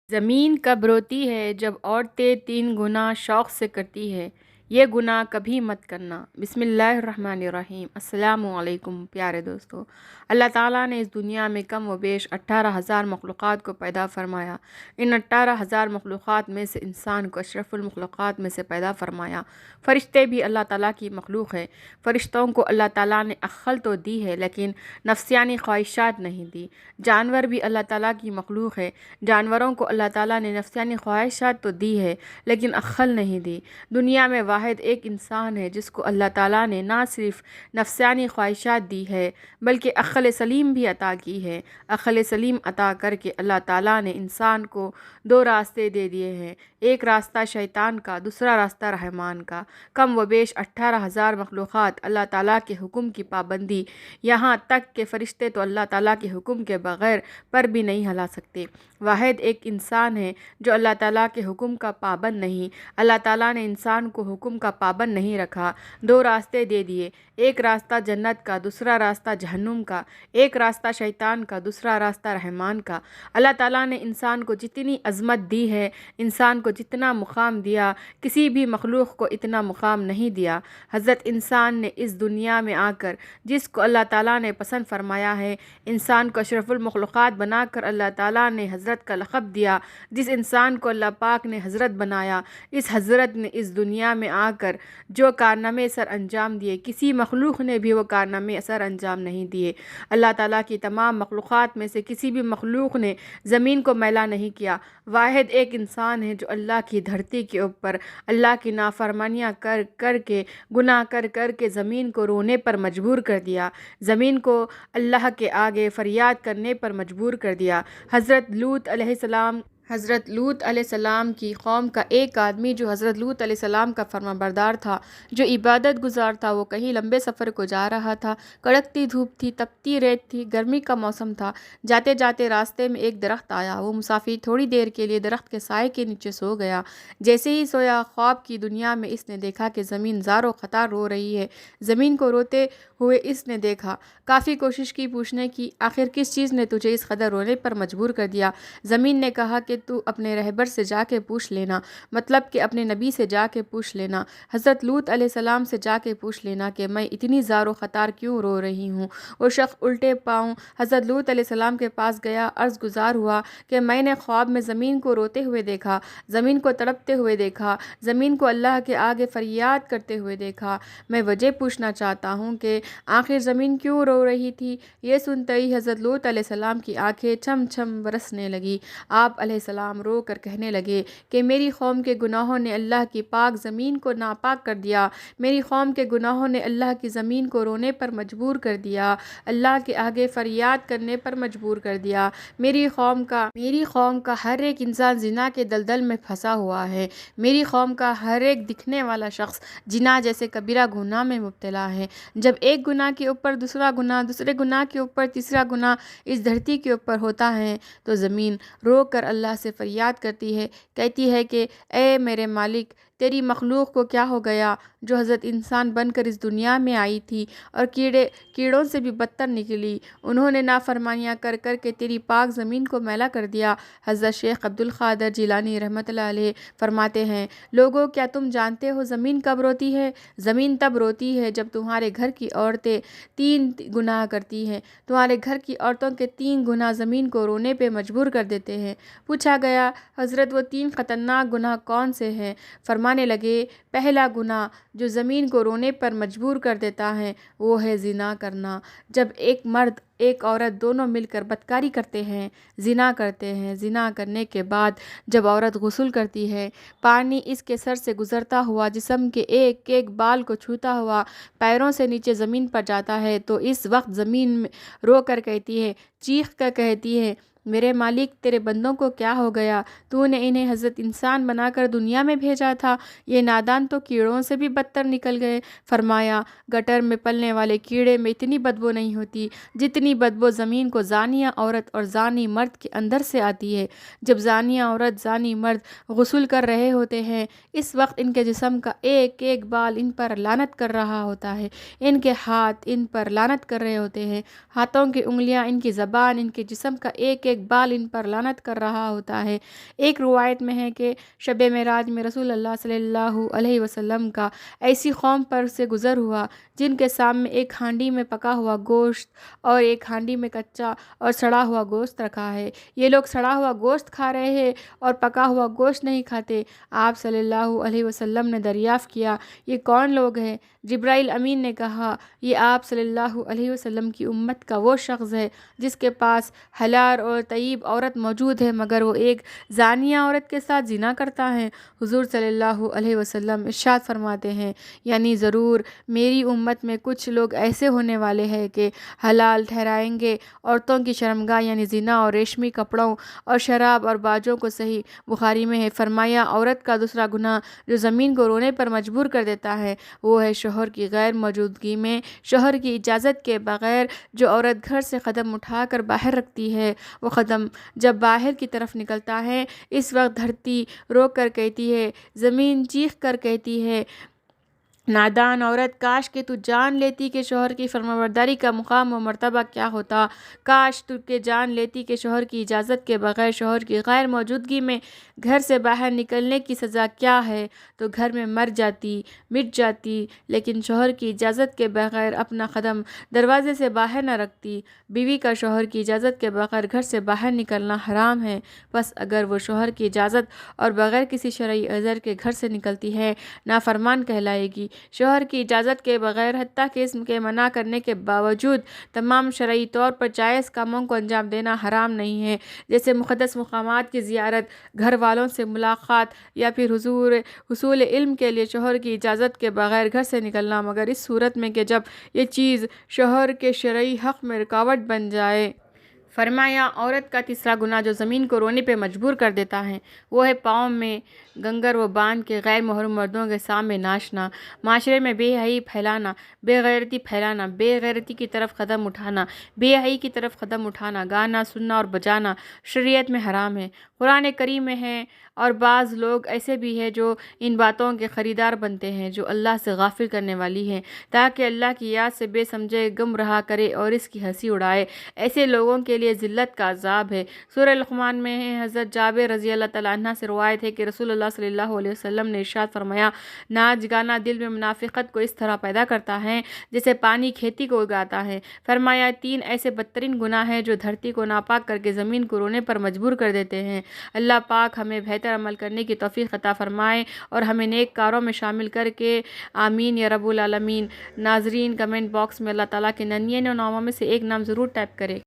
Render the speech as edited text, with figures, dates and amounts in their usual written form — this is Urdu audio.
زمین کب روتی ہے جب عورتیں 3 گنا شوق سے کرتی ہے، یہ گناہ کبھی مت کرنا۔ بسم اللہ الرحمن الرحیم۔ السلام علیکم پیارے دوستو۔ اللہ تعالیٰ نے اس دنیا میں کم و بیش 18,000 مخلوقات کو پیدا فرمایا۔ ان 18,000 مخلوقات میں سے انسان کو اشرف المخلوقات میں سے پیدا فرمایا۔ فرشتے بھی اللہ تعالیٰ کی مخلوق ہے۔ فرشتوں کو اللہ تعالیٰ نے عقل تو دی ہے لیکن نفسیانی خواہشات نہیں دی۔ جانور بھی اللہ تعالیٰ کی مخلوق ہے۔ جانوروں کو اللہ تعالیٰ نے نفسیانی خواہشات تو دی ہے لیکن عقل نہیں دی۔ دنیا میں واحد ایک انسان ہے جس کو اللہ تعالیٰ نے نہ صرف نفسیانی خواہشات دی ہے بلکہ عقل سلیم بھی عطا کی ہے۔ عقل سلیم عطا کر کے اللہ تعالیٰ نے انسان کو 2 راستے دے دیے ہیں، ایک راستہ شیطان کا، دوسرا راستہ رحمان کا۔ کم و بیش 18,000 مخلوقات اللہ تعالیٰ کے حکم کی پابندی، یہاں تک کہ فرشتے تو اللہ تعالیٰ کے حکم کے بغیر پر بھی نہیں ہلا سکتے۔ واحد ایک انسان ہے جو اللہ تعالیٰ کے حکم کا پابند نہیں۔ اللہ تعالیٰ نے انسان کو حکم کا پابند نہیں رکھا، 2 راستے دے دیے، ایک راستہ جنت کا، دوسرا راستہ جہنم کا، ایک راستہ شیطان کا، دوسرا راستہ رحمان کا۔ اللہ تعالیٰ نے انسان کو جتنی عظمت دی ہے، انسان کو جتنا مقام دیا، کسی بھی مخلوق کو اتنا مقام نہیں دیا۔ حضرت انسان نے اس دنیا میں آ کر جس کو اللہ تعالیٰ نے پسند فرمایا ہے، انسان کو اشرف المخلوقات بنا کر اللہ تعالیٰ نے حضرت کا لقب دیا۔ جس انسان کو اللہ پاک نے حضرت بنایا، اس حضرت نے اس دنیا میں آ کر جو کارنامے سر انجام دیے، کسی مخلوق نے بھی وہ کارنامے سر انجام نہیں دیے۔ اللہ تعالیٰ کی تمام مخلوقات میں سے کسی بھی مخلوق نے زمین کو میلا نہیں کیا۔ واحد ایک انسان ہے جو اللہ کی دھرتی کے اوپر اللہ کی نافرمانیاں کر کر کے، گناہ کر کر کے زمین کو رونے پر مجبور کر دیا، زمین کو اللہ کے آگے فریاد کرنے پر مجبور کر دیا۔ حضرت لوط علیہ السلام کی قوم کا ایک آدمی جو حضرت لوط علیہ السلام کا فرما بردار تھا، جو عبادت گزار تھا، وہ کہیں لمبے سفر کو جا رہا تھا۔ کڑکتی دھوپ تھی، تپتی ریت تھی، گرمی کا موسم تھا۔ جاتے جاتے راستے میں ایک درخت آیا۔ وہ مسافر تھوڑی دیر کے لیے درخت کے سائے کے نیچے سو گیا۔ جیسے ہی سویا، خواب کی دنیا میں اس نے دیکھا کہ زمین زار و خطار رو رہی ہے۔ زمین کو روتے ہوئے اس نے دیکھا، کافی کوشش کی پوچھنے کی، آخر کس چیز نے تجھے اس قدر رونے پر مجبور کر دیا؟ زمین نے کہا کہ تو اپنے رہبر سے جا کے پوچھ لینا، مطلب کہ اپنے نبی سے جا کے پوچھ لینا، حضرت لوط علیہ السلام سے جا کے پوچھ لینا کہ میں اتنی زار و خطار کیوں رو رہی ہوں۔ وہ شخص الٹے پاؤں حضرت لوط علیہ السلام کے پاس گیا، عرض گزار ہوا کہ میں نے خواب میں زمین کو روتے ہوئے دیکھا، زمین کو تڑپتے ہوئے دیکھا، زمین کو اللہ کے آگے فریاد کرتے ہوئے دیکھا۔ میں وجہ پوچھنا چاہتا ہوں کہ آخر زمین کیوں رو رہی تھی؟ یہ سنتے ہی حضرت لوط علیہ السلام کی آنکھیں چھم چھم برسنے لگی۔ آپ علیہ السلام رو کر کہنے لگے کہ میری قوم کے گناہوں نے اللہ کی پاک زمین کو ناپاک کر دیا، میری قوم کے گناہوں نے اللہ کی زمین کو رونے پر مجبور کر دیا، اللہ کے آگے فریاد کرنے پر مجبور کر دیا۔ میری قوم کا ہر ایک انسان زنا کے دلدل میں پھنسا ہوا ہے۔ میری قوم کا ہر ایک دکھنے والا شخص زنا جیسے کبیرہ گناہ میں مبتلا ہے۔ جب ایک گناہ کے اوپر دوسرا گناہ، دوسرے گناہ کے اوپر تیسرا گناہ اس دھرتی کے اوپر ہوتا ہے تو زمین رو کر اللہ سے فریاد کرتی ہے، کہتی ہے کہ اے میرے مالک، تیری مخلوق کو کیا ہو گیا جو حضرت انسان بن کر اس دنیا میں آئی تھی اور کیڑوں سے بھی بدتر نکلی، انہوں نے نافرمانیاں کر کر کے تیری پاک زمین کو میلا کر دیا۔ حضرت شیخ عبد القادر جیلانی رحمۃ اللہ علیہ فرماتے ہیں، لوگوں کیا تم جانتے ہو زمین کب روتی ہے؟ زمین تب روتی ہے جب تمہارے گھر کی عورتیں 3 گناہ کرتی ہیں، تمہارے گھر کی عورتوں کے 3 گناہ زمین کو رونے پہ مجبور کر دیتے ہیں۔ پوچھا گیا، حضرت وہ 3 خطرناک گناہ کون سے ہیں؟ فرمانے لگے، پہلا گناہ جو زمین کو رونے پر مجبور کر دیتا ہے وہ ہے زنا کرنا۔ جب ایک مرد ایک عورت دونوں مل کر بدکاری کرتے ہیں، زنا کرتے ہیں، زنا کرنے کے بعد جب عورت غسل کرتی ہے، پانی اس کے سر سے گزرتا ہوا جسم کے ایک ایک بال کو چھوتا ہوا پیروں سے نیچے زمین پر جاتا ہے تو اس وقت زمین رو کر کہتی ہے، چیخ کر کہتی ہے، میرے مالک، تیرے بندوں کو کیا ہو گیا؟ تو نے انہیں حضرت انسان بنا کر دنیا میں بھیجا تھا، یہ نادان تو کیڑوں سے بھی بدتر نکل گئے۔ فرمایا، گٹر میں پلنے والے کیڑے میں اتنی بدبو نہیں ہوتی جتنی بدبو زمین کو زانیہ عورت اور زانی مرد کے اندر سے آتی ہے۔ جب زانیہ عورت، زانی مرد غسل کر رہے ہوتے ہیں، اس وقت ان کے جسم کا ایک ایک بال ان پر لعنت کر رہا ہوتا ہے، ان کے ہاتھ ان پر لعنت کر رہے ہوتے ہیں، ہاتھوں کی انگلیاں، ان کی زبان، ان کے جسم کا ایک ایک ایک بال ان پر لعنت کر رہا ہوتا ہے۔ ایک روایت میں ہے کہ شب معراج میں رسول اللہ صلی اللہ علیہ وسلم کا ایسی قوم پر سے گزر ہوا جن کے سامنے ایک ہانڈی میں پکا ہوا گوشت اور ایک ہانڈی میں کچا اور سڑا ہوا گوشت رکھا ہے۔ یہ لوگ سڑا ہوا گوشت کھا رہے ہیں اور پکا ہوا گوشت نہیں کھاتے۔ آپ صلی اللہ علیہ وسلم نے دریافت کیا، یہ کون لوگ ہیں؟ جبرائیل امین نے کہا، یہ آپ صلی اللہ علیہ وسلم کی امت کا وہ شخص ہے جس کے پاس حلال اور طیب عورت موجود ہے مگر وہ ایک زانیہ عورت کے ساتھ زنا کرتا ہے۔ حضور صلی اللہ علیہ وسلم ارشاد فرماتے ہیں، یعنی ضرور میری امت میں کچھ لوگ ایسے ہونے والے ہیں کہ حلال ٹھہرائیں گے عورتوں کی شرمگاہ یعنی زنا اور ریشمی کپڑوں اور شراب اور باجوں کو۔ صحیح بخاری میں ہے، فرمایا عورت کا دوسرا گناہ جو زمین کو رونے پر مجبور کر دیتا ہے وہ ہے شوہر کی غیر موجودگی میں شوہر کی اجازت کے بغیر جو عورت گھر سے قدم اٹھا کر باہر رکھتی ہے۔ وہ قدم جب باہر کی طرف نکلتا ہے اس وقت دھرتی رو کر کہتی ہے، زمین چیخ کر کہتی ہے، نادان عورت، کاش کہ تو جان لیتی کہ شوہر کی فرمانبرداری کا مقام و مرتبہ کیا ہوتا، کاش تو کہ جان لیتی کہ شوہر کی اجازت کے بغیر شوہر کی غیر موجودگی میں گھر سے باہر نکلنے کی سزا کیا ہے، تو گھر میں مر جاتی، مٹ جاتی، لیکن شوہر کی اجازت کے بغیر اپنا قدم دروازے سے باہر نہ رکھتی۔ بیوی کا شوہر کی اجازت کے بغیر گھر سے باہر نکلنا حرام ہے، بس اگر وہ شوہر کی اجازت اور بغیر کسی شرعی عذر کے گھر سے نکلتی ہے نافرمان کہلائے گی۔ شوہر کی اجازت کے بغیر حتیٰ کہ اس کے منع کرنے کے باوجود تمام شرعی طور پر جائز کاموں کو انجام دینا حرام نہیں ہے، جیسے مقدس مقامات کی زیارت، گھر والوں سے ملاقات یا پھر حصول علم کے لیے شوہر کی اجازت کے بغیر گھر سے نکلنا، مگر اس صورت میں کہ جب یہ چیز شوہر کے شرعی حق میں رکاوٹ بن جائے۔ فرمایا عورت کا تیسرا گناہ جو زمین کو رونے پہ مجبور کر دیتا ہے وہ ہے پاؤں میں گنگر و باندھ کے غیر محرم مردوں کے سامنے ناچنا، معاشرے میں بے حیائی پھیلانا، بے غیرتی پھیلانا، بے غیرتی کی طرف قدم اٹھانا، بے حیائی کی طرف قدم اٹھانا، گانا سننا اور بجانا شریعت میں حرام ہے، قرآن کریم میں ہے۔ اور بعض لوگ ایسے بھی ہیں جو ان باتوں کے خریدار بنتے ہیں جو اللہ سے غافل کرنے والی ہیں تاکہ اللہ کی یاد سے بے سمجھے گم رہا کرے اور اس کی ہنسی اڑائے۔ ایسے لوگوں کے لیے ذلت کا عذاب ہے۔ سورہ لقمان میں ہے، حضرت جابر رضی اللہ تعالیٰ عنہ سے روایت ہے کہ رسول اللہ صلی اللہ علیہ وسلم نے ارشاد فرمایا، ناچ گانا دل میں منافقت کو اس طرح پیدا کرتا ہے جیسے پانی کھیتی کو اگاتا ہے۔ فرمایا تین ایسے بدترین گناہ ہیں جو دھرتی کو ناپاک کر کے زمین کو رونے پر مجبور کر دیتے ہیں۔ اللہ پاک ہمیں بہتر عمل کرنے کی توفیق عطا فرمائے اور ہمیں نیک کاروں میں شامل کر کے آمین یا رب العالمین۔ ناظرین کمنٹ باکس میں اللہ تعالیٰ کے 99 ناموں میں سے ایک نام ضرور ٹائپ کرے۔